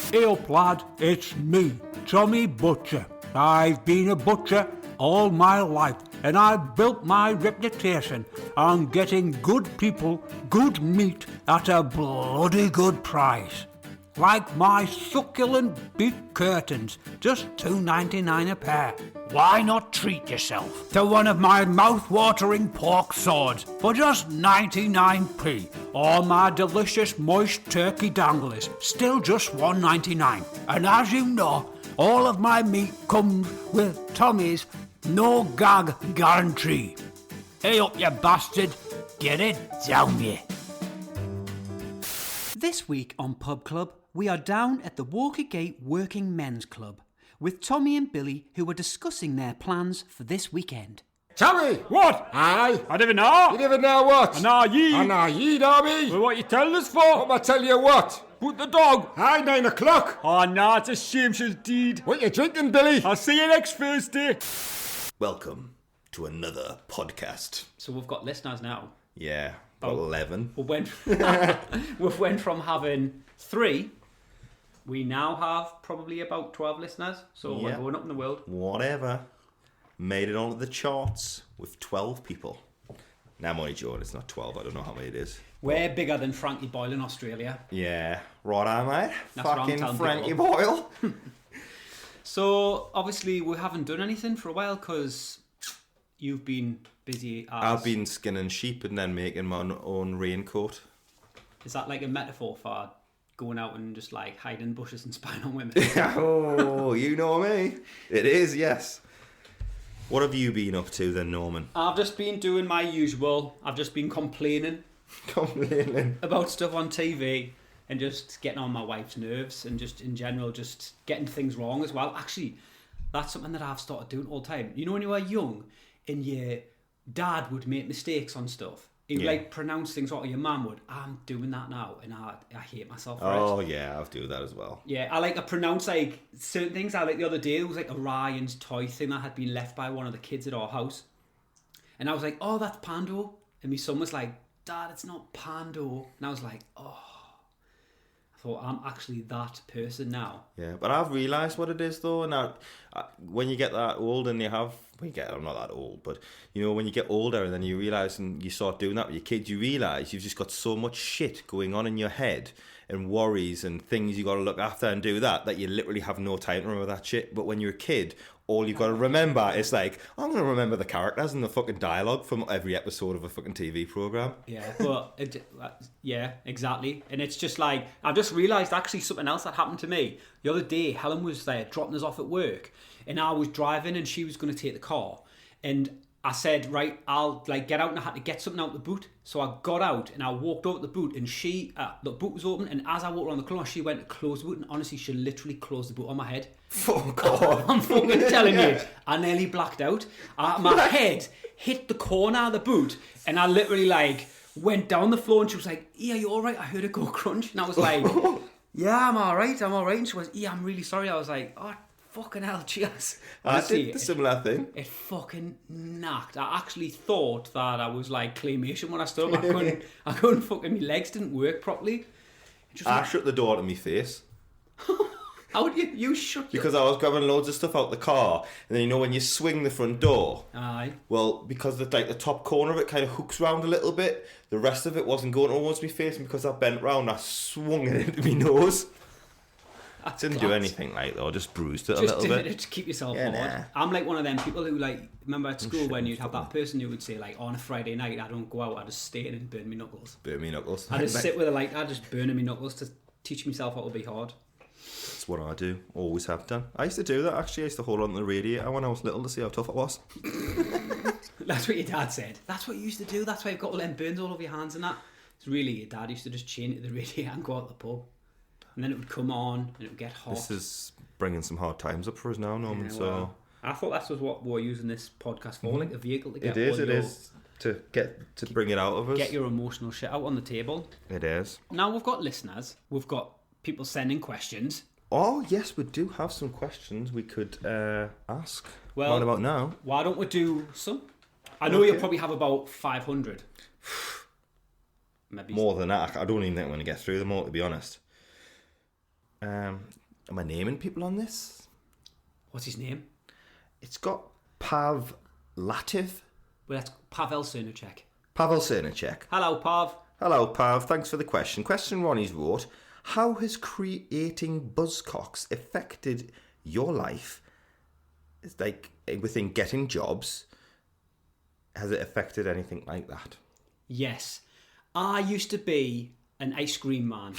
Hey up, lad, it's me, Tommy Butcher. I've been a butcher all my life, and I've built my reputation on getting good people good meat at a bloody good price. Like my succulent beef curtains, just $2.99 a pair. Why not treat yourself to one of my mouth-watering pork swords for just 99p, or my delicious moist turkey danglers, still just $1.99. And as you know, all of my meat comes with Tommy's no gag guarantee. Hey up, you bastard, get it down you. This week on Pub Club, we are down at the Walkergate Working Men's Club with Tommy and Billy, who are discussing their plans for this weekend. Tommy! What? Aye? I never know. You never know what? An are ye? An are ye, Darby? Well, what you telling us for? What I tell you what? Put the dog. Aye, 9 o'clock. Oh, nah, it's a shameful deed. What you drinking, Billy? I'll see you next Thursday. Welcome to another podcast. So we've got listeners now. Yeah, about 11. We went from having 3. We now have probably about 12 listeners. So we're Yeah. going up in the world. Whatever. Made it onto the charts with 12 people. Now, I'm only joking, it's not 12, I don't know how many it is. We're bigger than Frankie Boyle in Australia. Yeah, right, mate. That's what I'm Fucking telling Frankie people. Boyle. So obviously we haven't done anything for a while because you've been busy as... I've been skinning sheep and then making my own raincoat. Is that like a metaphor for going out and just like hiding in bushes and spying on women? Oh, you know me. It is, yes. What have you been up to then, Norman? I've just been doing my usual. I've just been complaining Complaining. about stuff on TV and just getting on my wife's nerves and just in general just getting things wrong as well. Actually, that's something that I've started doing all the time. You know when you were young and your dad would make mistakes on stuff? He would like pronounce things or your mum would. I'm doing that now and I hate myself for it. Oh, yeah, I'll do that as well. Yeah, I like to pronounce like certain things. I like the other day there was like a Ryan's toy thing that had been left by one of the kids at our house. And I was like, oh, that's Pando. And my son was like, Dad, it's not Pando. And I was like, oh. I thought, I'm actually that person now. Yeah, but I've realised what it is though, and when you get that old and I'm not that old, but you know, when you get older and then you realise and you start doing that with your kids, you realise you've just got so much shit going on in your head and worries and things you got to look after and do that you literally have no time to remember that shit. But when you're a kid, all you've got to remember is like, I'm going to remember the characters and the fucking dialogue from every episode of a fucking TV programme. Yeah, but yeah, exactly. And it's just like, I've just realised actually something else that happened to me. The other day, Helen was there dropping us off at work and I was driving and she was going to take the car. And I said, right, I'll like get out, and I had to get something out the boot. So I got out and I walked over to the boot and the boot was open. And as I walked around the corner, she went to close the boot. And honestly, she literally closed the boot on my head. Fuck off. I'm fucking telling you. I nearly blacked out. My head hit the corner of the boot and I literally like went down the floor and she was like, yeah, you all right? I heard it go crunch. And I was like, yeah, I'm all right. And she was, yeah, I'm really sorry. I was like, oh, fucking hell, cheers. Honestly, I did the similar thing. It fucking knocked. I actually thought that I was like claymation when I stood up. I couldn't fucking, my legs didn't work properly. I shut the door to my face. How would you shut Because I was grabbing loads of stuff out the car, and then you know when you swing the front door, Aye. well, because the top corner of it kind of hooks round a little bit, the rest of it wasn't going towards my face, and because I bent round, I swung it into my nose. I didn't do anything like though, just bruised it a little bit. Just to keep yourself Yeah, bored. nah. I'm like one of them people who like, remember at school when you'd have that person who would say like, on a Friday night I don't go out, I just stay in and burn my knuckles. Burn me knuckles. I just sit with a light, I just burn my knuckles to teach myself how to be hard. That's what I do, always have done. I used to do that actually, I used to hold on to the radiator when I was little to see how tough it was. That's what your dad said. That's what you used to do, that's why you've got all them burns all over your hands and that. It's really, your dad used to just chain it to the radiator and go out the pub. And then it would come on and it would get hot. This is bringing some hard times up for us now, Norman, Yeah, so... well, I thought that's what we're using this podcast for, like a vehicle to get It all your, is. To bring it out of us. get your emotional shit out on the table. It is. Now we've got listeners, we've got people sending questions. Oh, yes, we do have some questions we could ask. Well, What about now? Why don't we do some? I know you'll probably have about 500. Maybe More than that. I don't even think I'm going to get through them all, to be honest. Am I naming people on this? What's his name? It's got Pav Lativ. Well, that's Pavel Cernicek. Pavel Cernicek. Hello, Pav. Hello, Pav. Thanks for the question. Question Ronnie's wrote, how has creating Buzzcocks affected your life? It's like within getting jobs. Has it affected anything like that? Yes. I used to be an ice cream man.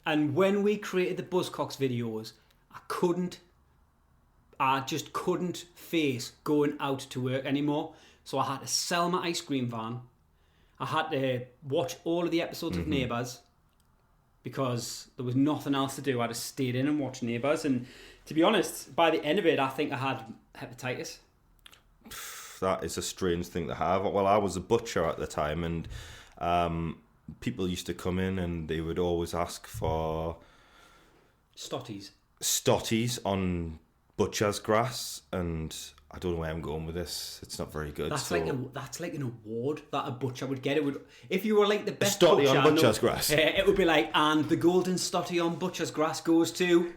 And when we created the Buzzcocks videos, I just couldn't face going out to work anymore. So I had to sell my ice cream van. I had to watch all of the episodes of Neighbours because there was nothing else to do. I just stayed in and watched Neighbours. And to be honest, by the end of it, I think I had hepatitis. That is a strange thing to have. Well, I was a butcher at the time, and people used to come in and they would always ask for stotties on butcher's grass, and I don't know where I'm going with this. It's not very good. That's like an award that a butcher would get. It would, if you were like the best stotty butcher on butcher's grass. It would be like, and the golden stotty on butcher's grass goes to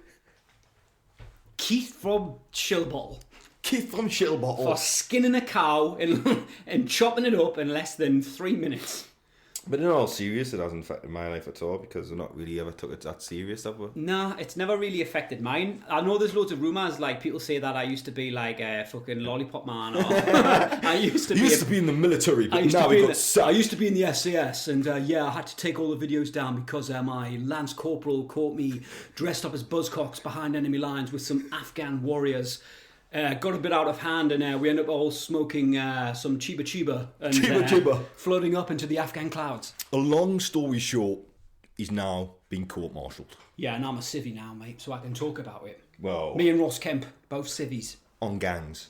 Keith from Shillbottle. Keith from Shillbottle. For skinning a cow and chopping it up in less than 3 minutes. But in all seriousness, it hasn't affected my life at all because I've not really ever took it that serious, have we? Nah, it's never really affected mine. I know there's loads of rumours, like people say that I used to be like a fucking lollipop man. Or I used to be in the military, but I used to be in the SAS, and I had to take all the videos down because my Lance Corporal caught me dressed up as Buzzcocks behind enemy lines with some Afghan warriors. Got a bit out of hand, and we ended up all smoking some Chiba and floating up into the Afghan clouds. A long story short, he's now been court-martialed. Yeah, and I'm a civvy now, mate, so I can talk about it. Well, me and Ross Kemp, both civvies. On gangs.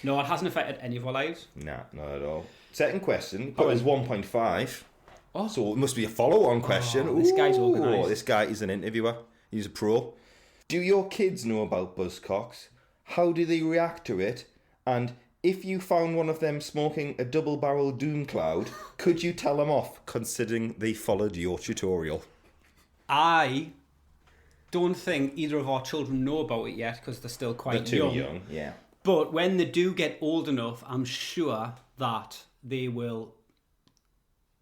No, it hasn't affected any of our lives. Nah, not at all. Second question, put as 1.5. Oh. So it must be a follow-on question. This guy's organised. This guy is an interviewer. He's a pro. Do your kids know about Buzzcocks? How do they react to it? And if you found one of them smoking a double-barrel Doom Cloud, could you tell them off, considering they followed your tutorial? I don't think either of our children know about it yet because they're still quite young. They're too young, yeah. But when they do get old enough, I'm sure that they will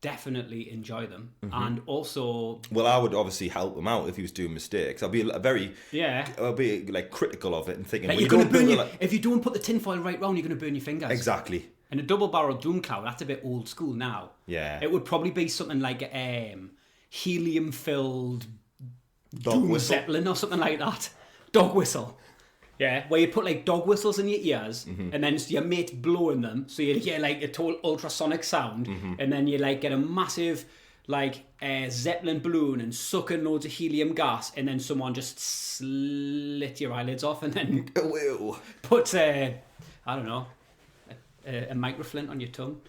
definitely enjoy them. And also, well, I would obviously help him out if he was doing mistakes. I'll be I'll be like critical of it and thinking, like, you're going to burn if you don't put the tinfoil right round, you're going to burn your fingers. Exactly. And a double barrel Doom Cloud, that's a bit old school now. Yeah. It would probably be something like helium filled Dog whistle. Zeppelin or something like that. Dog whistle. Yeah, where you put like dog whistles in your ears, and then your mate blowing them, so you hear like a total ultrasonic sound, and then you like get a massive like Zeppelin balloon and suck in loads of helium gas, and then someone just slit your eyelids off, and then put I don't know, a microflint on your tongue.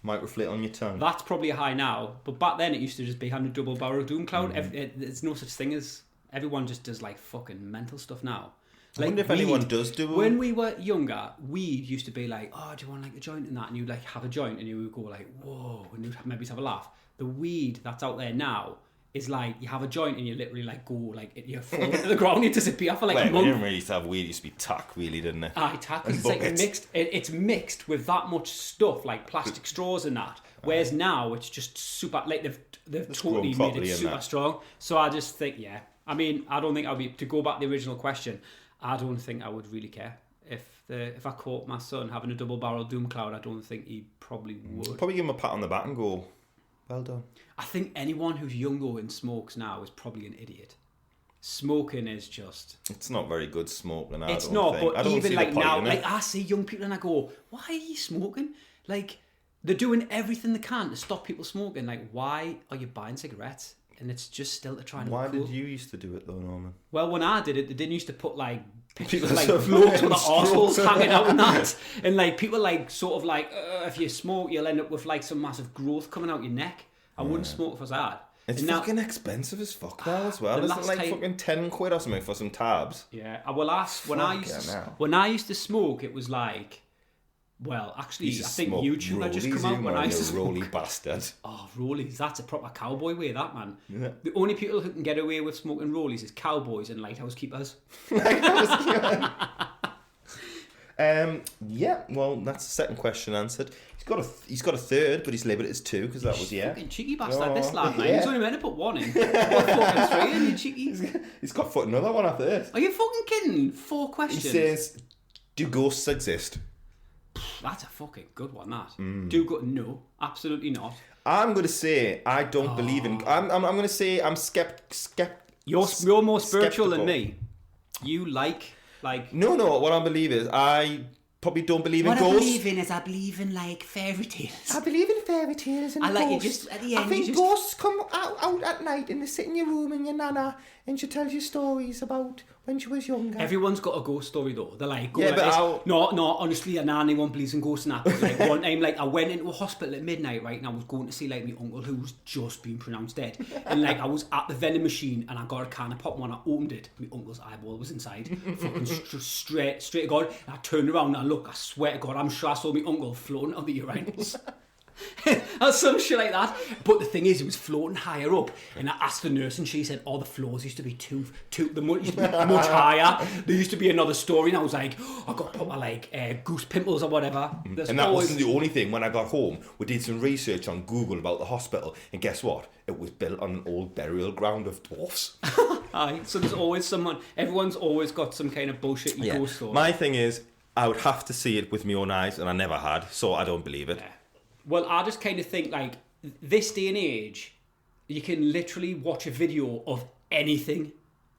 Microflint on your tongue. That's probably a high now, but back then it used to just be having a double barrel Doom Cloud. There's no such thing as, everyone just does like fucking mental stuff now. I wonder if anyone does do it. When we were younger, weed used to be like, oh, do you want like a joint and that? And you'd like have a joint and you would go like, whoa, and you'd maybe have a laugh. The weed that's out there now is like, you have a joint and you literally like go like, you fall into the ground, you disappear for like a month. We didn't really used to have weed, it used to be tack really, didn't it? Aye, tack, because it's like mixed, it's mixed with that much stuff, like plastic straws and that. Whereas now it's just super, like they've totally made it super strong. So I just think, yeah. I mean, I don't think I'll be, to go back to the original question, I don't think I would really care. If I caught my son having a double barrel Doom Cloud, I don't think he probably would. Probably give him a pat on the back and go, well done. I think anyone who's young though and smokes now is probably an idiot. Smoking is just... It's not very good smoking, It's not, but even like now, like I see young people and I go, why are you smoking? Like, they're doing everything they can to stop people smoking. Like, why are you buying cigarettes? And it's just still to try and Why look cool. did you used to do it though, Norman? Well, when I did it, they didn't used to put like pictures of like floats with the arseholes hanging out and that. And like people like sort of like, if you smoke, you'll end up with like some massive growth coming out your neck. I wouldn't smoke if I was that. It's fucking expensive as fuck now as well. Isn't it like fucking 10 quid or something for some tabs? Yeah. When I used to smoke, it was like Well, actually, He's I a think smoke YouTube had just rollies, come out you when I man, used to you smoke. roly bastard. Oh, rollies, that's a proper cowboy way, that, man. Yeah. The only people who can get away with smoking rollies is cowboys and lighthouse keepers. Yeah, well, that's the second question answered. He's got a third, but he's labelled it as 2 because that was yeah. Fucking cheeky bastard, Oh, this lad, man. yeah. He's only meant to put 1 in. What, fucking 3 in, you cheeky? He's got foot another one after this. Are you fucking kidding? 4 He questions. says, "Do ghosts exist?" That's a fucking good one, that. Mm. No, absolutely not. I'm going to say I don't believe in. I'm going to say I'm You're more spiritual than skeptical. me. You like... No. What I believe is I probably don't believe in ghosts. in is I believe in, like, fairy tales. I believe in fairy tales and I like you ghosts. just- at the I end, think you just- ghosts come out at night and they sit in your room and your nana and she tells you stories about when she was younger. Everyone's got a ghost story though. They're like, go Yeah, like but this. I'll- No, honestly, anyone believes in ghosts and that. But, like one time, like I went into a hospital at midnight, right, and I was going to see like my uncle who was just been pronounced dead. And like I was at the vending machine and I got a can of pop when I opened it. My uncle's eyeball was inside. Fucking straight to God. And I turned around and I look, I swear to God, I'm sure I saw my uncle floating on the urinals. Or some shit like that. But the thing is, it was floating higher up, and I asked the nurse, and she said, "Oh, the floors used to be much higher. There used to be another story." And I was like, oh, "I got proper like goose pimples or whatever." There's And that always- wasn't the only thing. When I got home, we did some research on Google about the hospital, and guess what? It was built on an old burial ground of dwarfs. Aye, so there's always someone. Everyone's always got some kind of bullshit ghost story. My thing is, I would have to see it with my own eyes, and I never had, so I don't believe it. Yeah. Well, I just kind of think like this day and age, you can literally watch a video of anything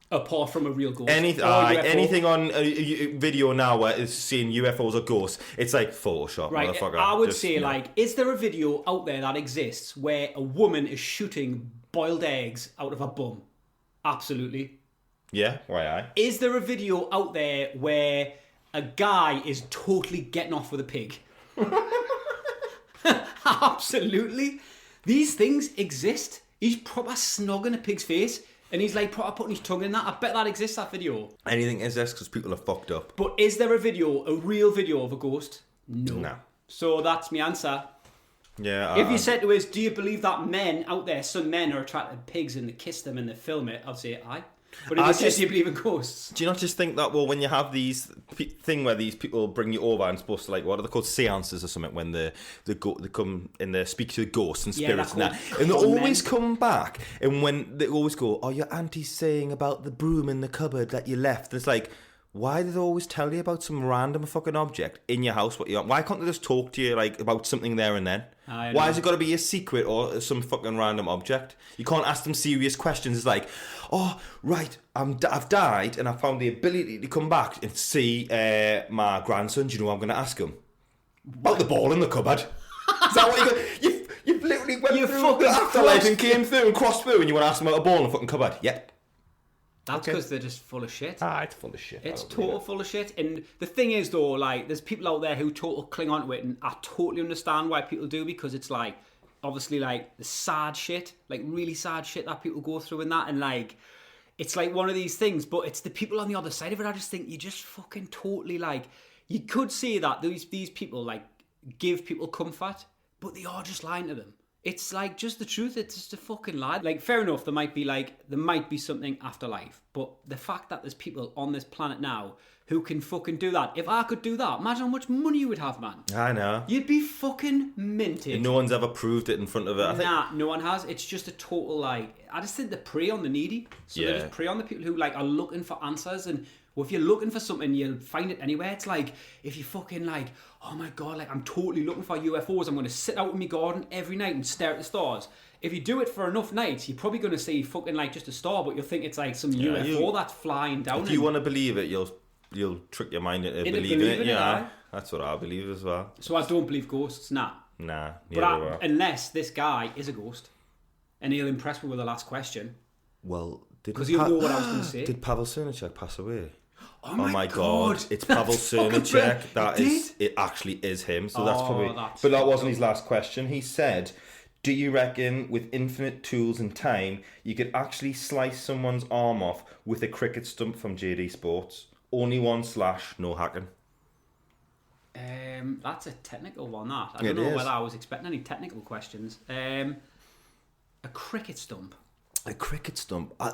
apart from a real ghost. Anything, or UFO. anything on a video now where it's seeing UFOs or ghosts, it's like Photoshop, Right, motherfucker. I would Just, say, you know. like, is there a video out there that exists where a woman is shooting boiled eggs out of her bum? Absolutely. Yeah, why I? Is there a video out there where a guy is totally getting off with a pig? Absolutely. These things exist. He's proper snogging a pig's face and he's like proper putting his tongue in that. I bet that exists, that video. Anything is this because people are fucked up. But is there a video, a real video of a ghost? No. No. So that's my answer. Yeah. If you said to us, do you believe that men out there, some men are attracted to pigs and they kiss them and they film it, I'd say aye. But if you said, do you believe in ghosts? do you not just think that, well, when you have these thing where these people bring you over and supposed to, like, what are they called, seances or something, when they come and they speak to the ghosts and Yeah, spirits and they're that, called and they con always men. come back, and when they always go, oh, your auntie's saying about the broom in the cupboard that you left, and it's like, why do they always tell you about some random fucking object in your house? Why can't they just talk to you like about something there and then? I Why know. has it got to be a secret or some fucking random object? You can't ask them serious questions. It's like, oh right, I've died and I found the ability to come back and see my grandson. Do you know what I'm going to ask him? About the ball in the cupboard. Is that what you've literally went You through fucking the afterlife and crossed- came through and crossed through and you want to ask him about a ball in the fucking cupboard? Yep. That's because they're just full of shit. It's full of shit. It's I don't believe total full of shit. And the thing is, though, like, there's people out there who total cling on to it, and I totally understand why people do, because it's like, obviously, like, the sad shit, like, really sad shit that people go through and that, and like, it's like one of these things, but it's the people on the other side of it. I just think you just fucking totally, like, you could say that these people, like, give people comfort, but they are just lying to them. It's like just the truth. It's just a fucking lie. Like, fair enough, there might be something after life, but the fact that there's people on this planet now who can fucking do that. If I could do that, imagine how much money you would have, man. I know. You'd be fucking minted. And no one's ever proved it in front of it. I think. Nah, no one has. It's just a total, like, I just think they prey on the needy. So they Yeah. just prey on the people who, like, are looking for answers. And well, if you're looking for something, you'll find it anywhere. It's like, if you fucking, like, oh my God, like, I'm totally looking for UFOs. I'm going to sit out in my garden every night and stare at the stars. If you do it for enough nights, you're probably going to see fucking, like, just a star, but you'll think it's, like, some UFO that's flying down. If you want to believe it, you'll trick your mind into believing believing it. it, Yeah, aye. that's what I believe as well. So I don't believe ghosts, nah. Nah, But neither do I. unless this guy is a ghost and he'll impress me with the last question. Well, Because you'll know what I was going to say. Did Pavel Cernicek pass away? Oh my god, it's Pavel That's fucking Cernicek. brilliant. That It is, did? it actually is him. So that's Oh, probably. that's But that wasn't cool. his last question. He said, "Do you reckon with infinite tools and time, you could actually slice someone's arm off with a cricket stump from JD Sports? Only one slash, no hacking." That's a technical one, that. I It don't know is. whether I was expecting any technical questions. A cricket stump. A cricket stump. I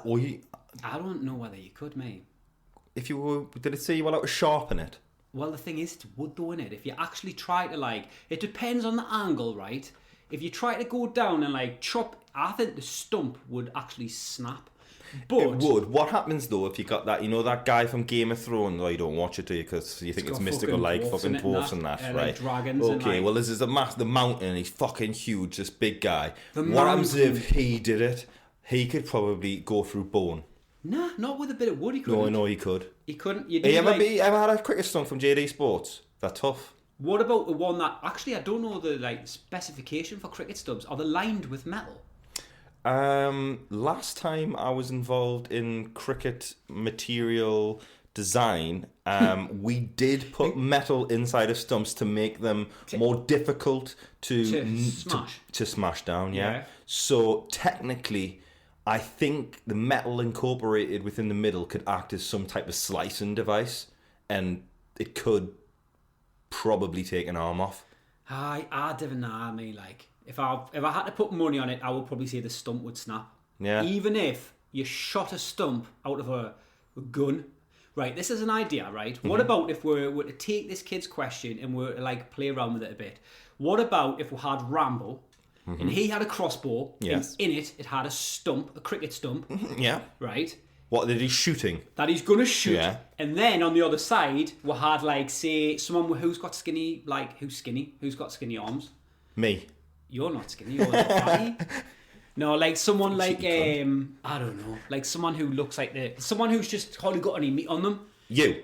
don't know whether you could, mate. If you were, did it say you were allowed to sharpen it? Well, the thing is, it's wood though, innit? If you actually try to, like, it depends on the angle, right? If you try to go down and, like, chop, I think the stump would actually snap. But It would. What happens though if you got that? You know that guy from Game of Thrones? Oh, you don't watch it, do you? Because you think it's got mystical, fucking like dwarfs fucking in it and dwarfs that, and that, like right? dragons and, Okay, like- well, this is the mountain. And he's fucking huge. This big guy. The What happens mountain. if he did it? He could probably go through bone. Nah, not with a bit of wood, he couldn't. No, he could. He couldn't. You'd Have you need, ever had a cricket stump from JD Sports? They're tough. What about the one that, actually, I don't know the, like, specification for cricket stumps. Are they lined with metal? Last time I was involved in cricket material design, we did put metal inside of stumps to make them more difficult to smash. to smash down. Yeah. So technically, I think the metal incorporated within the middle could act as some type of slicing device, and it could probably take an arm off. I don't know. I mean, like, if I had to put money on it, I would probably say the stump would snap. Yeah. Even if you shot a stump out of a gun. Right, this is an idea, right? What about if we were to take this kid's question and we're to, like, play around with it a bit? What about if we had Rambo and he had a crossbow, Yes. and in it had a stump, a cricket stump, Yeah. right? What did he shooting? That he's gonna shoot, Yeah. and then on the other side we had, like, say someone who's got skinny, like, who's got skinny arms. Me. You're not skinny, you're fatty. No, like someone like Cheeky I don't know, like someone who looks like someone who's just hardly got any meat on them. You.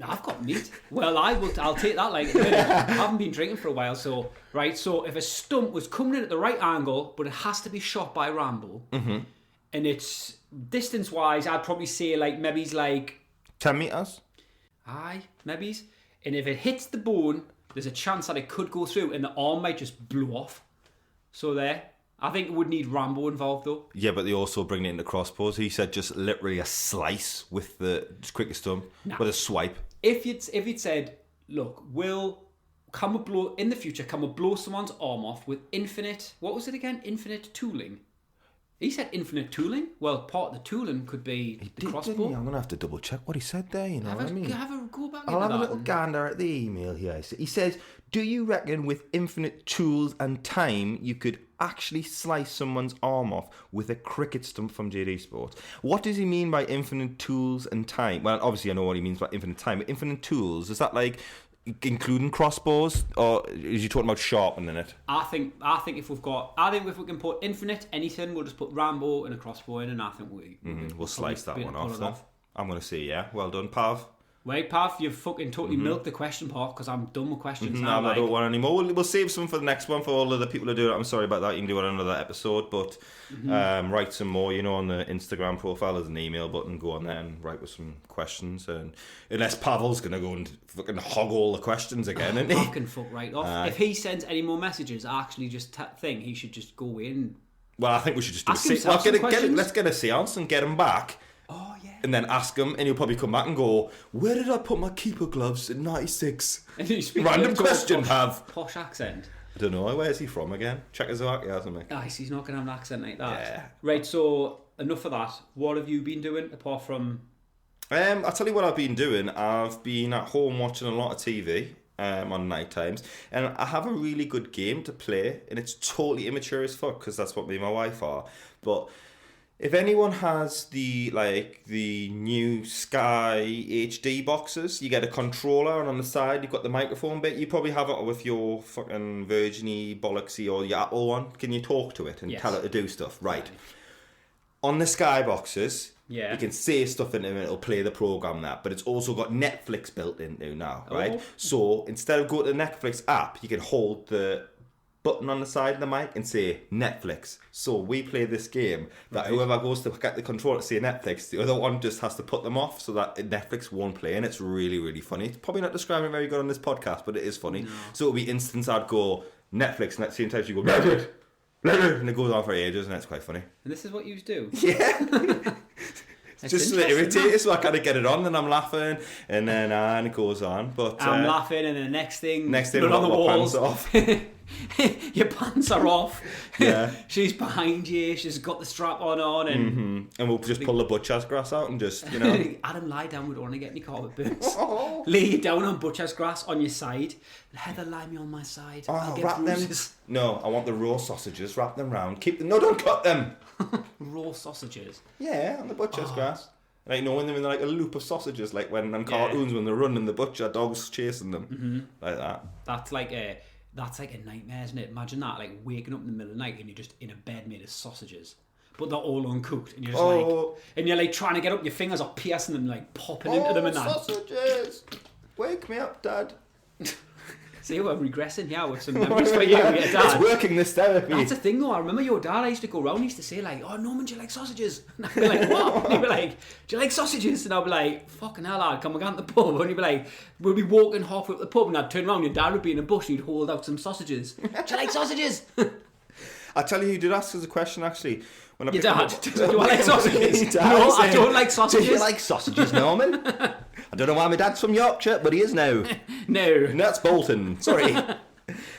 I've got meat. Well, I'll take that. Like, I haven't been drinking for a while, so right. So if a stump was coming in at the right angle, but it has to be shot by Rambo, and it's distance wise, I'd probably say like maybe he's like 10 meters. maybe. And if it hits the bone, there's a chance that it could go through, and the arm might just blow off. So there. I think it would need Rambo involved though. Yeah, but they also bring it into crossbows. He said just literally a slice with the cricket stump with a swipe. If you'd said, look, can we blow someone's arm off with infinite, what was it again? Infinite tooling. He said infinite tooling. Well, part of the tooling could be the crossbow. I'm gonna have to double check what he said there. You know what I mean? Have a go back I'll into have a that little and- gander at the email here. He says, "Do you reckon with infinite tools and time you could actually slice someone's arm off with a cricket stump from JD Sports?" What does he mean by infinite tools and time? Well, obviously I know what he means by infinite time, but infinite tools, is that like including crossbows, or is he talking about sharpening it? I think if we can put infinite anything, we'll just put Rambo and a crossbow in, and I think We'll slice that be one able to off pull then. it I'm gonna say yeah. Well done, Pav. Wait, Pav, you've fucking totally milked the question part because I'm done with questions now. No, I like, don't want any more. We'll save some for the next one for all of the people who do it. I'm sorry about that. You can do it on another episode, but write some more. You know, on the Instagram profile there's an email button. Go on there and write with some questions. And unless Pavel's gonna go and fucking hog all the questions again, isn't he? Pav can fuck right off. If he sends any more messages, I actually just think he should just go in. Well, I think we should just do Ask a himself some questions. let's get a seance and get him back. Oh yeah. And then ask him, and he'll probably come back and go, "Where did I put my keeper gloves in '96?" And he speaks Random with a question, Pav. posh accent. I don't know. Where's he from again? Czechoslovakia or something. Nice, he's not going to have an accent like that. Yeah. Right, so enough of that. What have you been doing apart from... I'll tell you what I've been doing. I've been at home watching a lot of TV on night times, and I have a really good game to play, and it's totally immature as fuck because that's what me and my wife are. But if anyone has the new Sky HD boxes, you get a controller, and on the side you've got the microphone bit. You probably have it with your fucking Virgin-y, Bollocksy, or your Apple one. Can you talk to it and Yes. tell it to do stuff? Right. On the Sky boxes, Yeah. you can say stuff into it and it'll play the program that, but it's also got Netflix built into now, right? Oh. So instead of going to the Netflix app, you can hold the button on the side of the mic and say Netflix. So we play this game that whoever goes to get the controller to say Netflix, the other one just has to put them off so that Netflix won't play, and it's really, really funny. It's probably not describing it very good on this podcast, but it is funny. So it'll be instance I'd go Netflix, and at the same time you go Netflix, and it goes on for ages, and it's quite funny. And this is what you do? Yeah. Just to irritate you, so I kind of get it on, and I'm laughing, and then and it goes on. But I'm laughing, and then the next thing I'm on the walls. off. Your pants are off. Yeah. She's behind you. She's got the strap on, and And we'll just pull the butcher's grass out and just, you know. Adam, lie down. We don't want to get any carpet burns. Lay you down on butcher's grass on your side. Heather, lie me on my side. I'll get wrap bruises. them. No, I want the raw sausages. Wrap them round. Keep them. No, don't cut them. Raw sausages. Yeah, on the butcher's grass. Like, when they're in like a loop of sausages, like when on cartoons when they're running, the butcher dog's chasing them, like that. That's like a nightmare, isn't it? Imagine that, like waking up in the middle of the night and you're just in a bed made of sausages, but they're all uncooked, and you're just and you're like trying to get up, your fingers are piercing them, like popping into them and that. Sausages! Wake me up, Dad. See, we're regressing here with some memories for you and your dad. It's working, this therapy. That's the thing though, I remember your dad, I used to go around, he used to say like, oh Norman, do you like sausages? And I'd be like, what? And he'd be like, do you like sausages? And I'd be like, fucking hell lad, come we go to the pub? And he'd be like, we'll be walking halfway up the pub, and I'd turn around, your dad would be in a bush, and he'd hold out some sausages. Do you like sausages? I tell you who did ask us a question actually. When Your dad, do I like sausages? Dad No, saying, I don't like sausages. Do you like sausages, Norman? I don't know why my dad's from Yorkshire, but he is now. No. And that's Bolton. Sorry. No,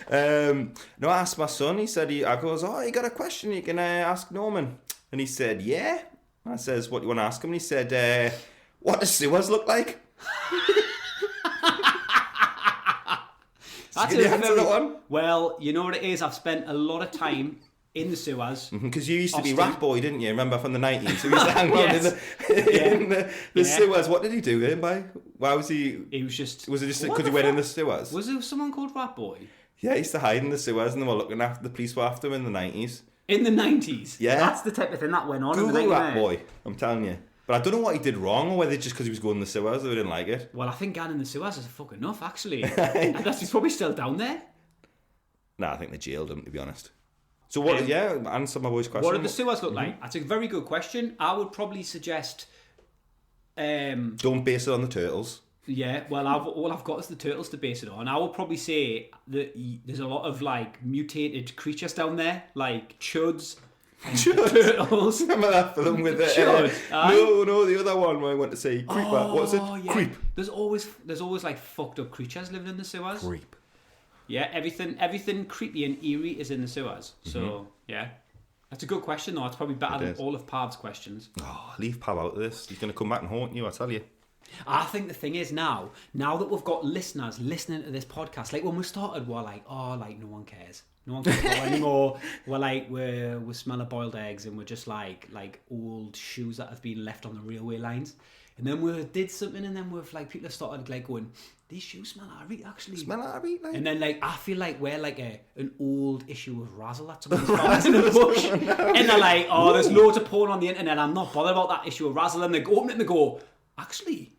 I asked my son. He said, I goes, oh, you got a question you can ask Norman? And he said, yeah. I says, what do you want to ask him? And he said, what does sewers look like? That's Can you answer that one? Well, you know what it is? I've spent a lot of time in the sewers. Because you used to be Austin. Rat Boy, didn't you? Remember from the 90s? So he used to hang around in the sewers. What did he do then? Why was he... He was just... Was it just What because the he went in fuck? the sewers? Was there someone called Rat Boy? Yeah, he used to hide in the sewers, and they were looking after... The police were after him in the 90s. In the 90s? Yeah. That's the type of thing that went on in the Google 90s. Rat Boy, I'm telling you. But I don't know what he did wrong, or whether it's just because he was going in the sewers they didn't like it. Well, I think going in the sewers is fucking enough, actually. And that's he's probably still down there. Nah, I think they jailed him, to be honest. So what? Answer my boy's question. What do the sewers look like? That's a very good question. I would probably suggest... Don't base it on the turtles. Yeah, well, all I've got is the turtles to base it on. I would probably say that there's a lot of like mutated creatures down there, like chuds, and turtles. Remember that film with the Chud, no, the other one where I went to say creeper. What's it? Yeah. Creep. There's always like fucked up creatures living in the sewers. Creep. Yeah, everything creepy and eerie is in the sewers. So yeah, that's a good question though. It's probably better than all of Pav's questions. Oh, leave Pav out of this. He's going to come back and haunt you, I tell you. I think the thing is now that we've got listeners listening to this podcast, like when we started, we're like, oh, like no one cares. No one cares anymore. We're like, we smell of boiled eggs, and we're just like old shoes that have been left on the railway lines. And then we did something, and then we've like people have started like going, these shoes smell like actually. Smell like a like. And then like I feel like we're like an old issue of Razzle that someone's found in the bush, and they're like, oh, there's loads of porn on the internet. I'm not bothered about that issue of Razzle, and they open it and they go, actually.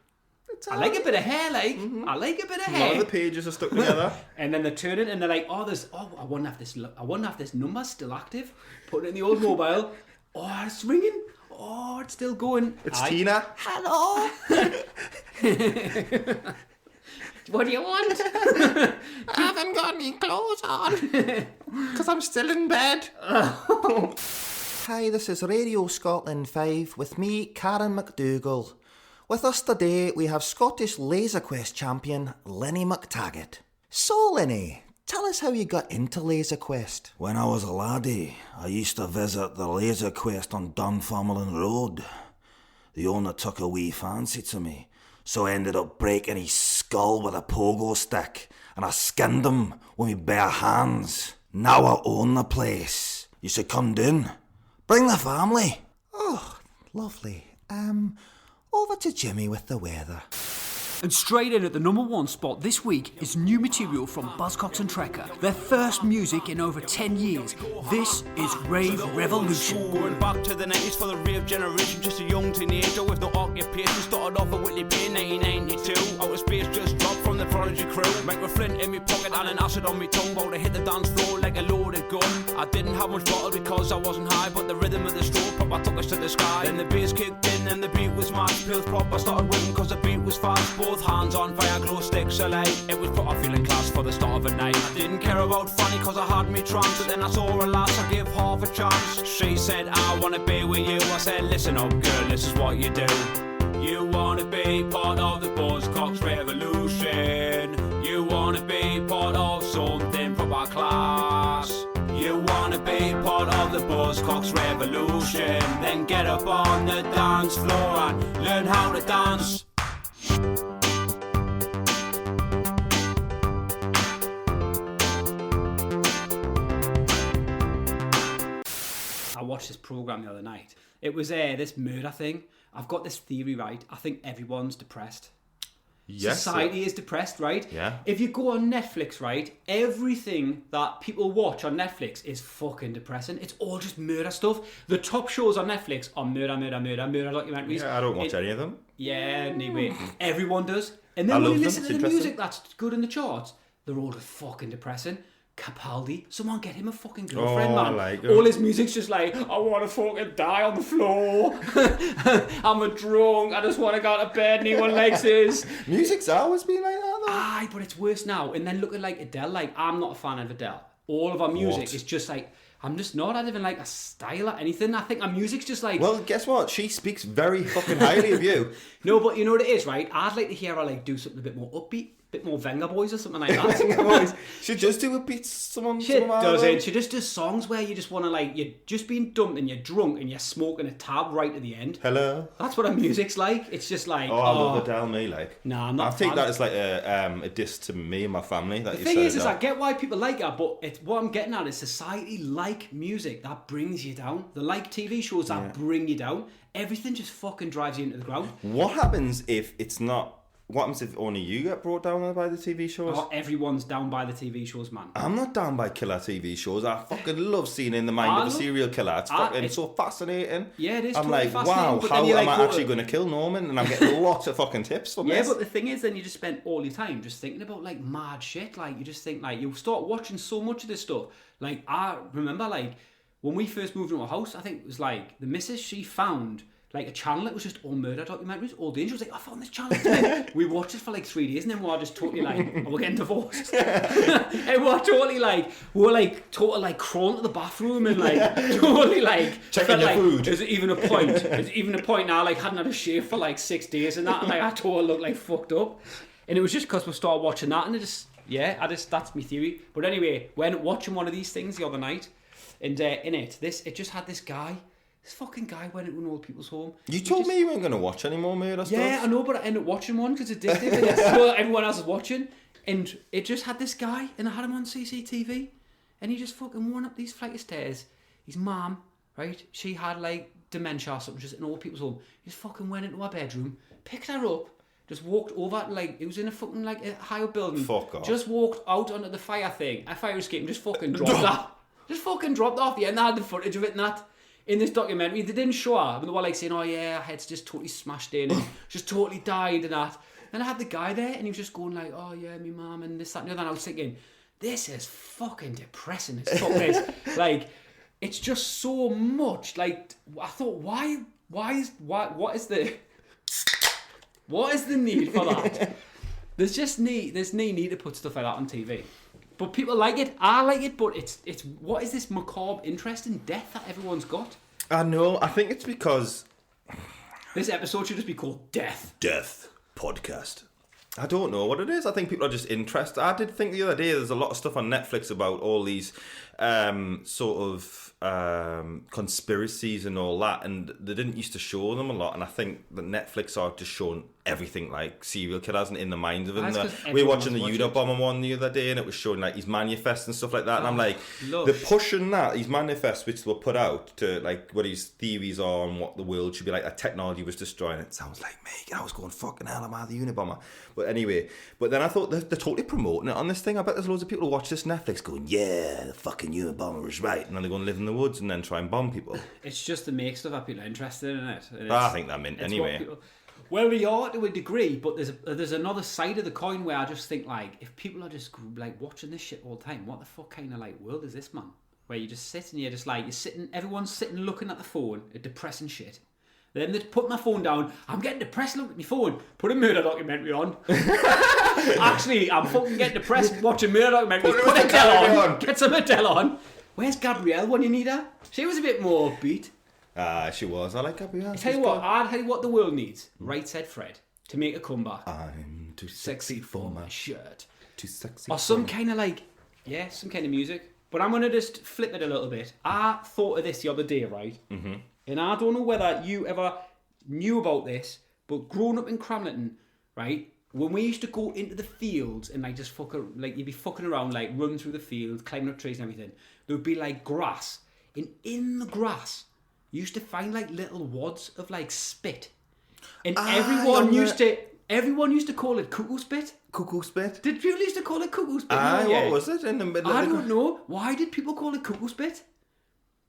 I like a bit of hair, like I like a bit of A lot hair. of the pages are stuck together. And then they turn it and they're like, I wonder if this number's still active. Put it in the old mobile. Oh, it's ringing. Oh, it's still going. It's Tina. Hello. What do you want? I haven't got any clothes on. Because I'm still in bed. Hi, this is Radio Scotland 5 with me, Karen McDougall. With us today, we have Scottish Laser Quest champion Lenny McTaggart. So, Lenny, tell us how you got into Laser Quest. When I was a laddie, I used to visit the Laser Quest on Dunfermline Road. The owner took a wee fancy to me, so I ended up breaking his skull with a pogo stick, and I skinned him with my bare hands. Now I own the place. You should come down. Bring the family. Oh, lovely. Over to Jimmy with the weather. And straight in at the number one spot this week is new material from Buzzcocks and Trekker. Their first music in over 10 years. This is Rave Revolution. Going back to the 90s for the rave generation, just a young teenager with no occupation. Started off at Whitley Bay in 1992. Outer space just dropped from the Prodigy crew. Micro Flint in my pocket and an acid on my tongue. About to hit the dance floor like a loaded gun. I didn't have much bottle because I wasn't high, but the rhythm of the stroke proper took us to the sky. Then the bass kicked in and the beat was mad. Pills proper started whipping cause the beat was fast. Both hands on fire, glow sticks Soleil. It was put off feeling class for the start of a night. I didn't care about funny cause I had me trance. But then I saw a lass, I give half a chance. She said, I wanna be with you. I said, listen up girl, this is what you do. You wanna be part of the Buzzcocks revolution. You wanna be part of something proper class. You wanna be part of the Buzzcocks revolution. Then get up on the dance floor and learn how to dance. I watched this program the other night. It was this murder thing. I've got this theory, right? I think everyone's depressed. Yes. Society is depressed, right? Yeah. If you go on Netflix, right, everything that people watch on Netflix is fucking depressing. It's all just murder stuff. The top shows on Netflix are murder documentaries. Yeah, I don't watch any of them. Yeah, anyway, everyone does. And then I when love you them, listen it's to the interesting. music that's good in the charts, they're all just fucking depressing. Capaldi, someone get him a fucking girlfriend, Oh, I man. like him. All his music's just like, I want to fucking die on the floor. I'm a drunk. I just want to go to bed. Anyone likes this? Music's always been like that, though. Aye, but it's worse now. And then look at like Adele. Like, I'm not a fan of Adele. All of our music What? is just like, I'm just not. I don't even like a style or anything. I think our music's just like. Well, guess what? She speaks very fucking highly of you. No, but you know what it is, right? I'd like to hear her like do something a bit more upbeat, a bit more Venga Boys or something like that. She just do a beat someone. She doesn't. She just does songs where you just want to like, you're just being dumped and you're drunk and you're smoking a tab right at the end. Hello. That's what her music's like. It's just like, Oh, I love Adele, me like. Nah, I'm not I a think fan. that is like a diss to me and my family. That The you thing said is that. I get why people like her, but it's what I'm getting at is society like music that brings you down. They like TV shows that bring you down. Everything just fucking drives you into the ground. What happens if it's not? What happens if only you get brought down by the TV shows? Oh, everyone's down by the TV shows, man. I'm not down by killer TV shows. I fucking love seeing in the mind of a serial killer. It's fucking so fascinating. Yeah, it is. I'm totally like, fascinating, wow, but how then you, am like, I go actually to- going to kill Norman? And I'm getting lots of fucking tips from Yeah, this. but the thing is, then you just spend all your time just thinking about like mad shit. Like you just think like you start watching so much of this stuff. Like I remember like when we first moved into a house, I think it was like the missus, she found like a channel that was just all murder documentaries all day. And she was like, I found this channel today. We watched it for like 3 days and then we were just totally like, oh, we're getting divorced. And we were like totally like crawling to the bathroom and like totally like Checking felt your like, food. There's even a point. There's even a point now like hadn't had a shave for like 6 days and that, and like I totally looked like fucked up. And it was just because we started watching that, and it just that's my theory. But anyway, when watching one of these things the other night, and in it just had this guy. This fucking guy went into an old people's home. You told me you weren't going to watch any more murder stuff. Yeah, I know, but I ended up watching one because it's addictive and it's what everyone else is watching. And it just had this guy, and I had him on CCTV, and he just fucking went up these flight of stairs. His mum, right, she had like dementia or something, just in old people's home. He just fucking went into her bedroom, picked her up, just walked over, like, it was in a fucking, like, a higher building. Fuck off. Just walked out onto the fire thing, a fire escape, and just fucking dropped that. Just fucking dropped off the end. They had the footage of it and that. In this documentary, they didn't show her, but they were like saying, oh yeah, her head's just totally smashed in and just totally died and that. And I had the guy there and he was just going like, oh yeah, me mum and this, that and the other. And I was thinking, this is fucking depressing as fuck this. Like, it's just so much. Like, I thought, what is the need for that? There's no need to put stuff like that on TV. But people like it. I like it, but it's what is this macabre interest in death that everyone's got? I know. I think it's because This episode should just be called Death. Death Podcast. I don't know what it is. I think people are just interested. I did think the other day there's a lot of stuff on Netflix about all these sort of conspiracies and all that, and they didn't used to show them a lot. And I think that Netflix are just showing everything like serial killers and in the minds of them. That's 'cause We were everyone watching the was watching. Unabomber one the other day, and it was showing like his manifest and stuff like that. And I'm like, lush. they're pushing that his manifest, which were put out to like what his theories are on what the world should be like. That technology was destroying it. Sounds like me. And I was going, fucking hell, am I the Unabomber? But anyway, but then I thought they're totally promoting it on this thing. I bet there's loads of people who watch this Netflix going, yeah, the fucking Unabomber was right, and then they go and live in the woods and then try and bomb people. It's just to make stuff that people are interested in it. And I think that meant it's anyway. what people- well, we are to a degree, but there's another side of the coin where I just think like if people are just like watching this shit all the time, what the fuck kind of like world is this, man? Where you just sit and you're just like everyone's sitting looking at the phone at depressing shit. Then they put my phone down. I'm getting depressed. Look at my phone. Put a murder documentary on. Actually, I'm fucking getting depressed watching murder documentaries. Put Adele on. Get some Adele on. Where's Gabrielle when you need her? She was a bit more upbeat. She was. I like Gabrielle. I'll tell you what the world needs. Right said Fred. To make a comeback. I'm too Sexy for my shirt. Too sexy. Or some kind of like, some kind of music. But I'm going to just flip it a little bit. I thought of this the other day, right? Mm-hmm. And I don't know whether you ever knew about this, but growing up in Cramlington, right, when we used to go into the fields and like just you'd be fucking around, like running through the field, climbing up trees and everything, there would be like grass. And in the grass, you used to find like little wads of like spit. And everyone used to call it cuckoo spit. Cuckoo spit? Did people used to call it cuckoo spit? What was it in the middle I of the... don't know. Why did people call it cuckoo spit?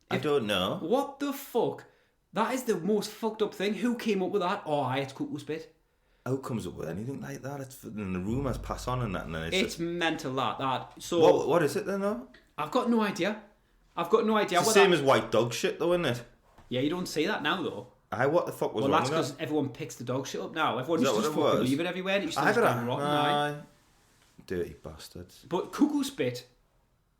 I don't know. What the fuck? That is the most fucked up thing. Who came up with that? Oh, aye, it's cuckoo spit. Who comes up with anything like that? It's in the rumours pass on and that. And then it's just... mental that. So what is it then though? I've got no idea. It's the same as white dog shit though, isn't it? Yeah, you don't say that now though. What the fuck was wrong that's with because everyone picks the dog shit up now. Everyone Is used that to just what it fucking was? leave it everywhere. And it used to just go rotten. Dirty bastards. But cuckoo spit.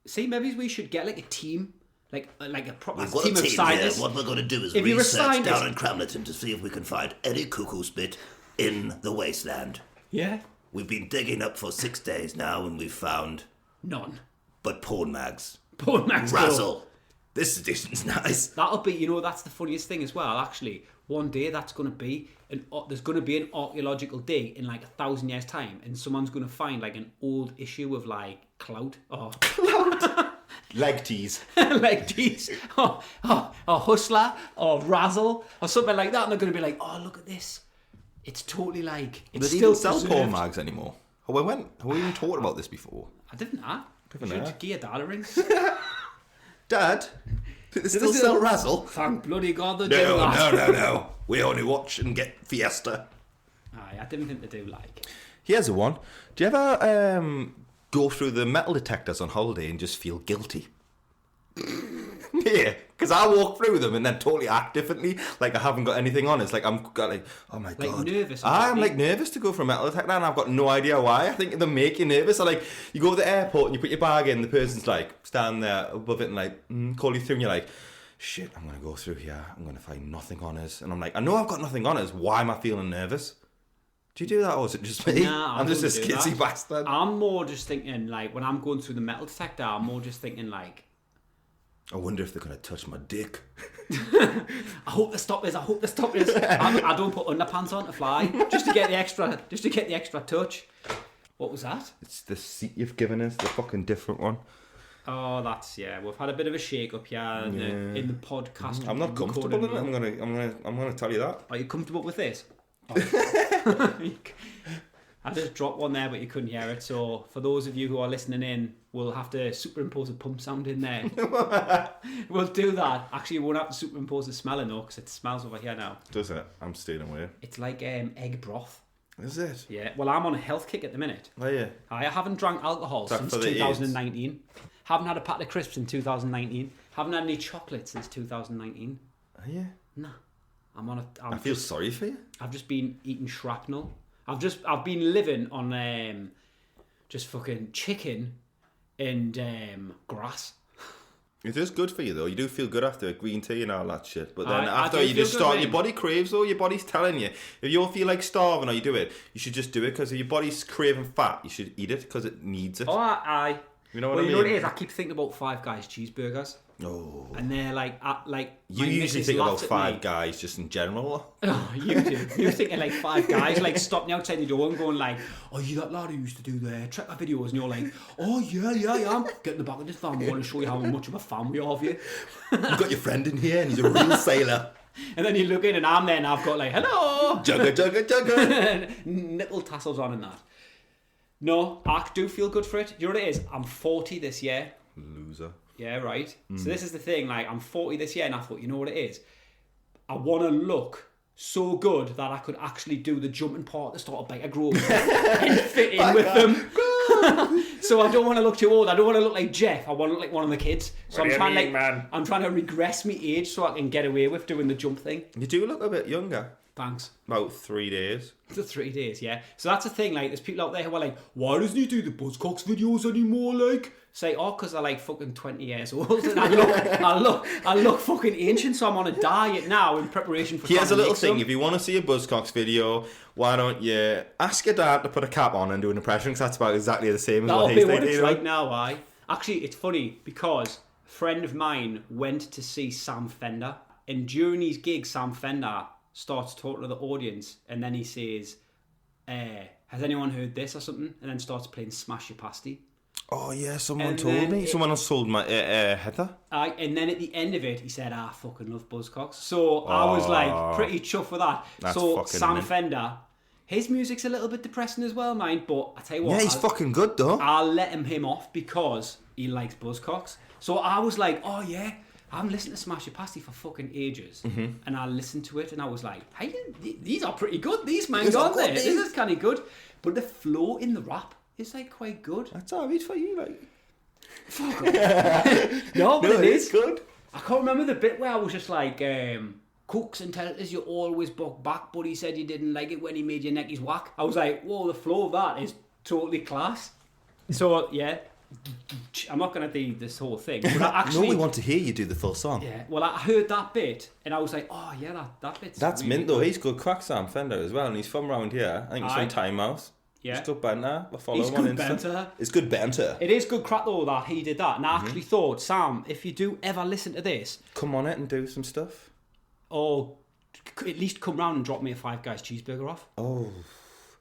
See, maybe we should get like a team. Like a proper We've got team a of team scientists. here. What we're going to do is If you're a research scientist- down in Cramlington to see if we can find any cuckoo spit in the wasteland. Yeah. We've been digging up for 6 days now and we've found... None. But porn mags. Porn mags. Razzle. This edition's nice. That'll be, that's the funniest thing as well, actually. One day that's going to be, there's going to be an archaeological dig in like 1,000 years' time, and someone's going to find like an old issue of like Clout. Or Leg tease. Leg tease. Or Hustler, or Razzle, or something like that, and they're going to be like, oh, look at this. It's totally like, it's They still don't sell preserved. porn mags anymore. Have we even talked about this before? I didn't, Should get your dad a ring. Dad? Do they still sell Razzle? Thank bloody God they do that. No. We only watch and get Fiesta. Aye, I didn't think they do like. Here's a one. Do you ever go through the metal detectors on holiday and just feel guilty? Yeah, because I walk through them and then totally act differently, like I haven't got anything on. It's like I'm like, oh my god, nervous. I'm like nervous to go for a metal detector, and I've got no idea why. I think they make you nervous. So like, you go to the airport and you put your bag in, the person's like standing there above it and like call you through, and you're like, shit, I'm gonna go through here. I'm gonna find nothing on us, and I'm like, I know I've got nothing on us. Why am I feeling nervous? Do you do that, or is it just me? Nah, I'm just a don't do skitsy that. bastard. I'm more just thinking like when I'm going through the metal detector, I'm more just thinking like, I wonder if they're gonna touch my dick. I hope they stop this. I don't put underpants on to fly just to get the extra touch. What was that? It's the seat you've given us, the fucking different one. Oh, we've had a bit of a shake up here in the podcast. I'm not comfortable in it. I'm gonna tell you that. Are you comfortable with this? I just dropped one there, but you couldn't hear it. So for those of you who are listening in, we'll have to superimpose a pump sound in there. We'll do that. Actually, we won't have to superimpose the smelling though, because it smells over here now. Does it? I'm staying away. It's like egg broth. Is it? Yeah. Well, I'm on a health kick at the minute. Oh yeah. I haven't drank alcohol since 2019. Haven't had a packet of crisps in 2019. Haven't had any chocolate since 2019. Oh yeah. Nah. I feel sorry for you. I've just been eating shrapnel. I've been living on just fucking chicken and grass. It is good for you though. You do feel good after green tea and all that shit. But then I after do you feel just good, start, mate. your body craves though. Your body's telling you. If you feel like starving or you do it, you should just do it, because if your body's craving fat, you should eat it because it needs it. Oh, aye. You know what I mean? You know what it is? I keep thinking about Five Guys cheeseburgers. Oh. And they're like You my usually missus think about laughs at Five me. Guys just in general. Oh, you do. You're thinking like Five Guys, like stopping outside the door and going like, oh, you that lad who used to do the Trekker videos, and you're like, oh yeah, I'm getting the back of this van. I want to show you how much of a fan we are of you. You've got your friend in here and he's a real sailor. And then you look in and I'm there and I've got like, hello, Jugga. nipple tassels on and that. No, I do feel good for it. You know what it is? I'm 40 this year. Loser. Yeah, right. So this is the thing, like I'm 40 this year, and I thought, you know what it is? I want to look so good that I could actually do the jumping part at the start of Biker Grove and fit in with them. So I don't want to look too old. I don't want to look like Jeff. I want to look like one of the kids. So I'm trying to regress my age so I can get away with doing the jump thing. You do look a bit younger. Thanks. About 3 days. The 3 days, yeah. So that's the thing, like, there's people out there who are like, why doesn't he do the Buzzcocks videos anymore, like? Say, because I'm like fucking 20 years old and I look fucking ancient, so I'm on a diet now in preparation for Here's a little thing, some. if you want to see a Buzzcocks video, why don't you ask your dad to put a cap on and do an impression, because that's about exactly the same as That'll what be he's what like. it's like now, aye. Actually, it's funny, because a friend of mine went to see Sam Fender, and during his gig, Sam Fender starts talking to the audience, and then he says, has anyone heard this or something? And then starts playing Smash Your Pasty. Oh yeah, someone And told then me. Someone else told my Heather. And then at the end of it, he said, I fucking love Buzzcocks. So I was like pretty chuffed with that. That's So fucking Sam mint. Fender, his music's a little bit depressing as well, mine. But I tell you what, Yeah, he's fucking good though. I'll let him off because he likes Buzzcocks. So I was like, oh yeah, I haven't listened to Smash Your Pasty for fucking ages. And I listened to it and I was like, hey, these are pretty good, these man, aren't they? This is kind of good. But the flow in the rap is like quite good. That's alright for you, like. No, but No, it is good. I can't remember the bit where I was just like, cooks and tell us you always buck back, but he said he didn't like it when he made your neckies whack. I was like, whoa, the flow of that is totally class. So, yeah, I'm not going to do this whole thing. But I actually, No, we want to hear you do the full song. yeah, well, I heard that bit, and I was like, oh, yeah, that bit's That's really mint though. good. He's good crack, Sam Fender as well, and he's from around here. I think he's Aye. from Time Mouse. Yeah. He's good banter. I follow He's him on good Insta. banter. It's good banter. It is good crack, though, that he did that. And I actually thought, Sam, if you do ever listen to this, Come on it and do some stuff. or at least come round and drop me a Five Guys cheeseburger off. Oh.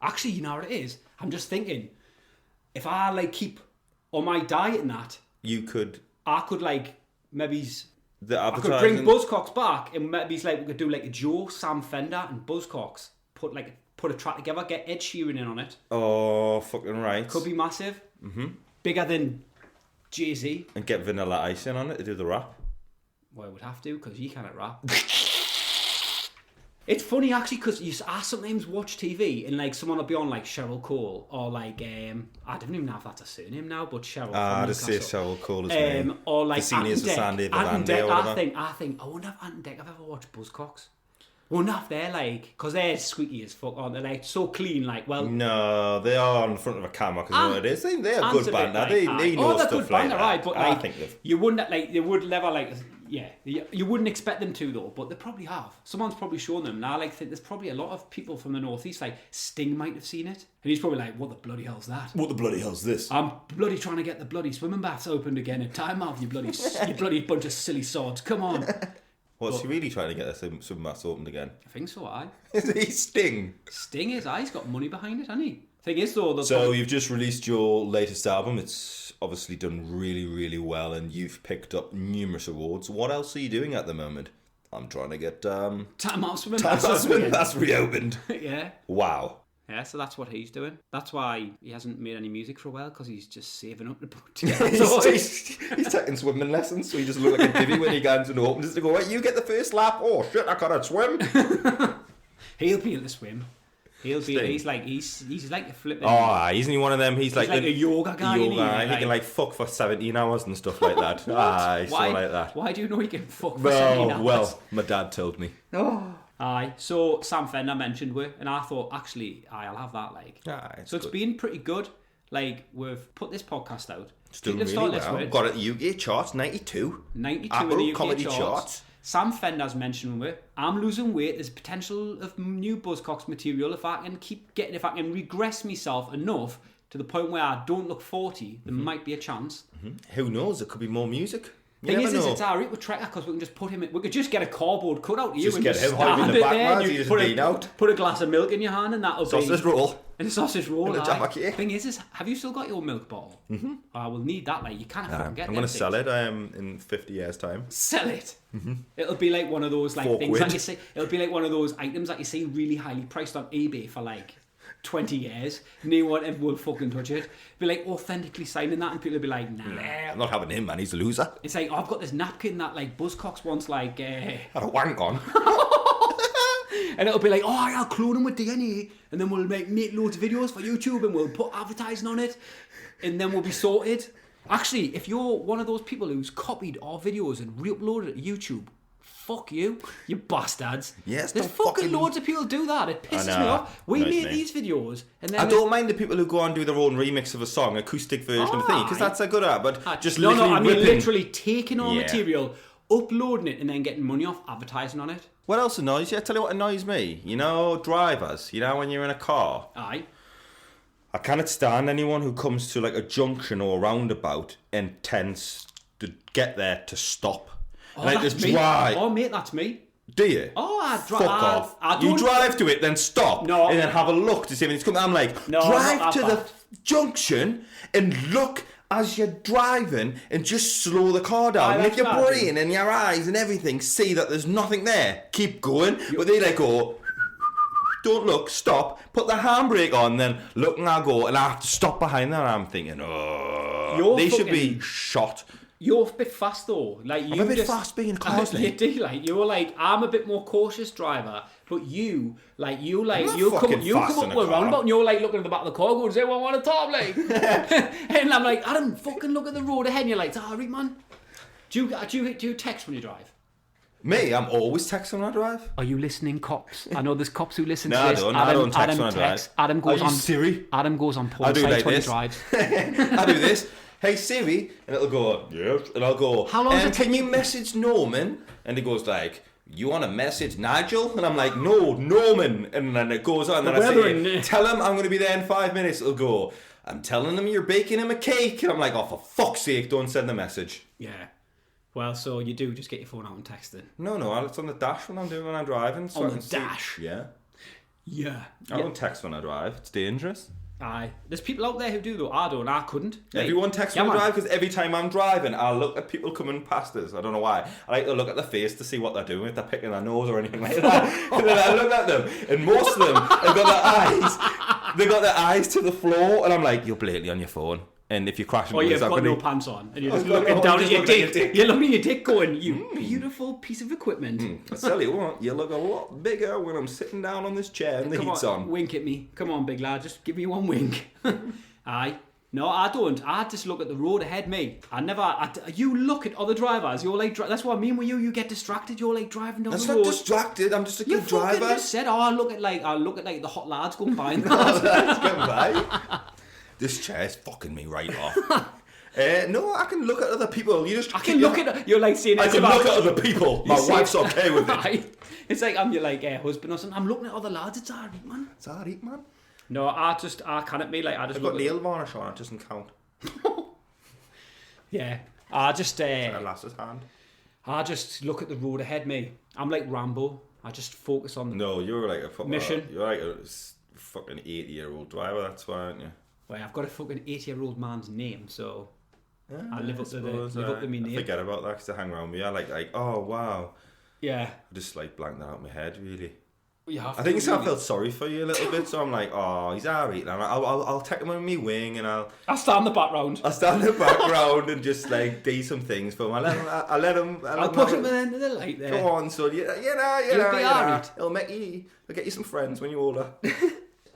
Actually, you know what it is? I'm just thinking, if I like keep on my diet and that, You could. I could like maybe The I could advertising. bring Buzzcocks back, and maybe like we could do like a Joe, Sam Fender, and Buzzcocks. Put a track together, get Ed Sheeran in on it. Oh, fucking right. Could be massive. Bigger than Jay-Z. And get Vanilla Ice in on it to do the rap. Well, I would have to, because he can't rap. It's funny actually, because I sometimes watch TV and like someone will be on like Cheryl Cole or like I don't even know if that's a surname now, but Cheryl. Ah, from to say Newcastle. Cheryl Cole as name. Or like The seniors for Sandy Valande or whatever. I think I wonder if Ant and Dec have ever watched Buzzcocks. I wonder if they're like, because they're squeaky as fuck, aren't they? Like so clean, like well. No, they are in front of a camera because Ant- what it is. They're Ant's good a bit banter. like They that. know they're stuff good like banter, that. right? But I like, think they've. you wouldn't like they would never like you wouldn't expect them to though, but they probably have. Someone's probably shown them. And I like think there's probably a lot of people from the northeast, like Sting might have seen it, and he's probably like, "What the bloody hell's that?" What the bloody hell's this? I'm bloody trying to get the bloody swimming baths opened again at Time Out, you bloody bunch of silly sods. Come on. What's he really trying to get some mass opened again? I think so, aye. Is he Sting? Sting is, aye, he's got money behind it, hasn't he? Thing is though, So you've just released your latest album. It's obviously done really, really well, and you've picked up numerous awards. What else are you doing at the moment? I'm trying to get Time Out swimming Time baths Out opened Swimming again. Baths reopened. Yeah. Wow. Yeah, so that's what he's doing. That's why he hasn't made any music for a while, because he's just saving up to put he's taking swimming lessons, so he just look like a divvy when he gets into open just to go, right, you get the first lap. Oh shit, I can't swim. He'll be able to swim. He's like a flipping. Oh, isn't he one of them? He's like a yoga guy. Yoga, isn't he? he can like fuck for 17 hours and stuff like that. He's why, so like that. Why do you know he can fuck for 17 hours? Well, my dad told me. Aye, so Sam Fender mentioned we, and I thought, actually, I'll have that, like. Aye, So it's good. been pretty good. Like, we've put this podcast out. It's doing People have really started well. listening. Got it at the UK charts, 92. 92 Apple in the UK comedy charts. charts. Sam Fender's mentioned we. I'm losing weight. There's potential of new Buzzcocks material if I can regress myself enough to the point where I don't look 40. There might be a chance. Who knows? There could be more music. You Thing never is, know. it's alright with Trekker because we can just put him in. We could just get a cardboard cutout of you Just and get just him holding stand the it back, there. man, You so you just put lean out. Put a glass of milk in your hand and that'll Sausage be roll. and a sausage roll. And a aye. jaffa cake. Thing is, have you still got your milk bottle? Mm-hmm. I will need that. Like you can't fucking get. I'm going to sell it in 50 years' time. Sell it. It'll be like one of those like things £4. that you see. It'll be like one of those items that you see really highly priced on eBay for like 20 years. No one ever will fucking touch it. Be like authentically signing that, and people will be like, nah. I'm not having him, man. He's a loser. It's like, oh, I've got this napkin that like Buzzcocks wants like. Had a wank on. And it'll be like, oh, I'll clone him with DNA, and then we'll make loads of videos for YouTube, and we'll put advertising on it, and then we'll be sorted. Actually, if you're one of those people who's copied our videos and re-uploaded it to YouTube, fuck you bastards. Yes, there's don't fucking fucking- loads of people do that. It pisses I me know. off. We Annoys made me. these videos, and then I don't mind the people who go on and do their own remix of a song, acoustic version of a thing, because that's a good art. But just no, literally I mean ripping. literally taking our Yeah. material, uploading it, and then getting money off advertising on it. What else annoys you? I tell you what annoys me. You know, drivers. You know, when you're in a car. Aye. I cannot stand anyone who comes to like a junction or a roundabout and tends to get there to stop. Oh, like that's just me. drive. Oh, mate, that's me. Do you? Oh, I drive. Fuck off. I You don't- drive to it, then stop, No. and then have a look to see if it's coming. I'm like, No, drive not to that the bad. junction and look as you're driving and just slow the car down. Aye, Make that's your what I do. brain and your eyes and everything see that there's nothing there. Keep going. But they like go, don't look, stop, put the handbrake on, then look and I go, and I have to stop behind them. And I'm thinking, oh, You're they should be fucking- shot. You're a bit fast though. Like you a bit just, fast being in cars, You mate. do, like you're like I'm a bit more cautious driver, but you not you fucking come fast up in a with a car. roundabout and you're like looking at the back of the car going, "Say, well, I want to top like," and I'm like, Adam, fucking look at the road ahead. And you're like, sorry, man. Do you text when you drive? Me, I'm always texting when I drive. Are you listening, cops? I know there's cops who listen No, to I this. don't. I don't text when I texts. drive. Adam goes Are you on Siri? Adam goes on I porn do sites like when he this. drives. I do this. Hey Siri, and it'll go, yes, and I'll go, How long does it can you message Norman? And it goes like, you want to message Nigel? And I'm like, no, Norman. And then it goes on, and then I say, tell him I'm going to be there in 5 minutes. It'll go, I'm telling him you're baking him a cake. And I'm like, oh, for fuck's sake, don't send the message. Yeah. Well, so you do just get your phone out and text it. No, it's on the dash when I'm driving. So On I the can see- dash? Yeah. Yeah. I don't text when I drive. It's dangerous. Aye. There's people out there who do though. I don't. I couldn't. Mate. Everyone texts Yeah, when I man. drive because every time I'm driving, I look at people coming past us. I don't know why. I like to look at their face to see what they're doing, if they're picking their nose or anything like that. And then I look at them, and most of them have got their eyes to the floor, and I'm like, you're blatantly on your phone. And if you're crashing, Or into you've got somebody- no pants on and you're just I've got looking no- down just at your looking at dick. your dick. You're looking at your dick going, you beautiful piece of equipment. I tell you what, you look a lot bigger when I'm sitting down on this chair and the Come heat's on. Wink at me. Come on, big lad. Just give me one wink. Aye. No, I don't. I just look at the road ahead, me. You look at other drivers. You're like, that's what I mean with you. You get distracted. You're like driving down That's the not road. distracted. I'm just a You good fucking driver. just said, I look at the hot lads going by in the Let's get by. This chair's fucking me right off. No, I can look at other people. You just I can look at. You're like saying. I it's can about- look at other people. My You say- wife's okay with it. Aye. It's like I'm your like husband or something. I'm looking at other lads. It's alright, man. It's alright, man. No, I can't at me like I just I've look got at- nail varnish on. It doesn't count. Yeah, I just A lass's hand. I just look at the road ahead, me. I'm like Rambo. I just focus on the. No, you're like a fucking Mission. You're like a fucking 80-year-old driver. That's why, aren't you? Well, I've got a fucking 80-year-old man's name, so I live up to suppose, live up to me I name. forget about that because I hang around me. I like, oh wow. Yeah, I just like blank that out of my head, really. you have I think to so. I really- felt sorry for you a little bit, so I'm like, oh, he's alright. And I'll take him on me wing, and I'll stand in the background. stand in the background and just like do some things for him. I'll let him. I'll put him in the light there. Go on, son. You know. You'll be alright. It'll make you. It'll get you some friends when you're older.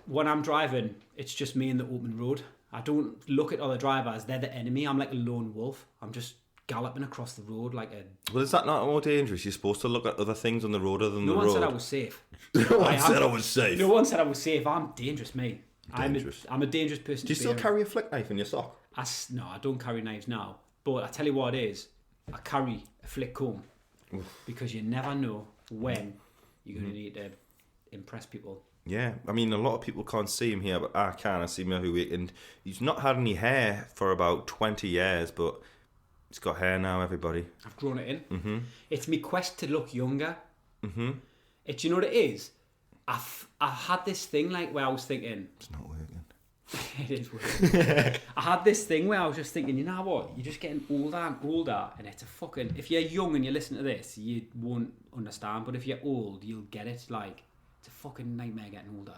When I'm driving, it's just me in the open road. I don't look at other drivers. They're the enemy. I'm like a lone wolf. I'm just galloping across the road like a... Well, is that not more dangerous? You're supposed to look at other things on the road other than No the one road. said I was safe. No one I am. said I was safe. No one said I was safe. I'm dangerous, mate. Dangerous. I'm a dangerous person. Do you to still be carry a flick knife in your sock? No, I don't carry knives now. But I tell you what it is. I carry a flick comb. Because you never know when you're going to need to impress people. Yeah, I mean, a lot of people can't see him here, but I can. I see him every week, and he's not had any hair for about 20 years, but he's got hair now, everybody. I've grown it in. Mm-hmm. It's my quest to look younger. Mm-hmm. Do you know what it is? I had this thing like where I was thinking... It's not working. It is weird. I had this thing where I was just thinking, you know what? You're just getting older and older, and it's a fucking... If you're young and you listen to this, you won't understand, but if you're old, you'll get it. Like, it's a fucking nightmare getting older.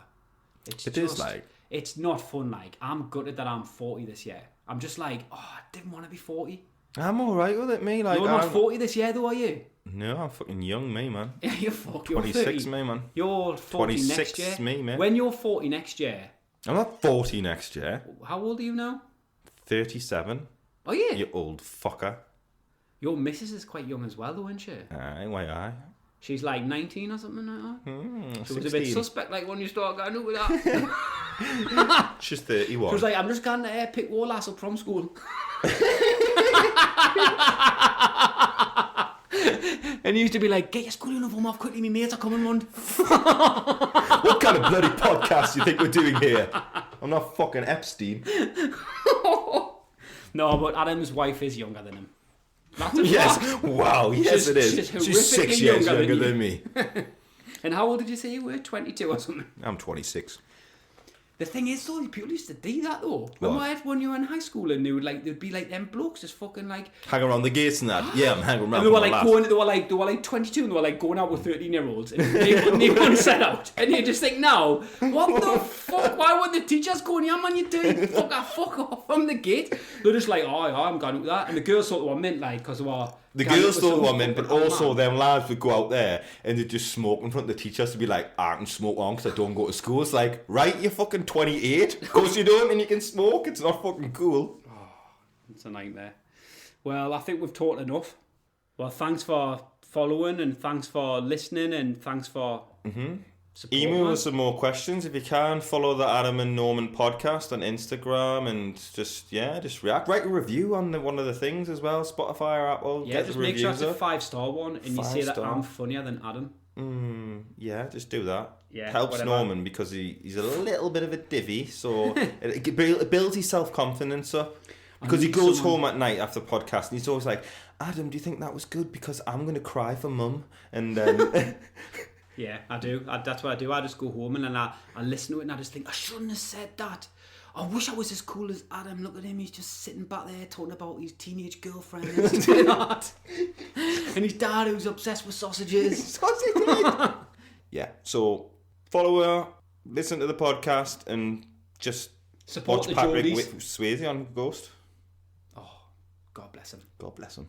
It is like... It's not fun. Like, I'm gutted that I'm 40 this year. I'm just like, oh, I didn't want to be 40. I'm alright with it, me. Like, You're not I'm- 40 this year, though, are you? No, I'm fucking young, me, man. Yeah, you're 40. You're 26, 30. me, man. You're 40 next 26 year. me, mate. When you're 40 next year, I'm not 40 next year. how old are you now? 37. Oh, yeah. You old fucker. Your missus is quite young as well, though, isn't she? Aye, why aye? She's like 19 or something like that. She was a 16. bit suspect, like, when you start going over that. She's 31. She was like, I'm just going to pick war lass up from school. And he used to be like, get your school uniform off quickly, my mates are coming round. What kind of bloody podcast do you think we're doing here? I'm not fucking Epstein. No, but Adam's wife is younger than him. That's a Yes. fact. Wow, yes it is. she's She's 6 horrifically years younger younger than than me. And how old did you say you were? 22 or something? I'm 26. The thing is, though, people used to do that, though. What? When you were in high school and they'd be like them blokes just fucking like... Hang around the gates and that. Yeah, I'm hanging around. And they were for my like laugh. going, they were like 22 and they were like going out with 13-year-olds and they wouldn't set out. And you just think, now, what the fuck? Why would the teachers go, yeah man, you do fuck off from the gate? They're just like, oh yeah, I'm going with that. And the girls thought they were mint, like, because they were... The going girls with thought they some were men, but fucking also man. them lads would go out there and they'd just smoke in front of the teachers to be like, I can smoke on because I don't go to school. It's like, right, you're fucking 28. Of course you don't and you can smoke. It's not fucking cool. It's a nightmare. Well, I think we've talked enough. Well, thanks for following and thanks for listening and thanks for supporting Email us us. some more questions if you can. Follow the Adam and Norman podcast on Instagram and just react. Write a review on one of the things as well, Spotify or Apple. Yeah, Get just the make sure reviews it's a up. 5-star one and you say that 5-star. I'm funnier than Adam. Yeah, just do that. Yeah, Helps whatever. Norman because he's a little bit of a divvy, so it builds his self-confidence up. Because he need goes someone- home at night after the podcast and he's always like, Adam, do you think that was good? Because I'm going to cry for mum. And then... Yeah, I do. That's what I do. I just go home and then I listen to it and I just think, I shouldn't have said that. I wish I was as cool as Adam. Look at him. He's just sitting back there talking about his teenage girlfriend and stuff like that. And his dad who's obsessed with sausages. Yeah, so follow her, listen to the podcast, and just Support watch the Patrick Geordies. Swayze on Ghost. God bless him. God bless him.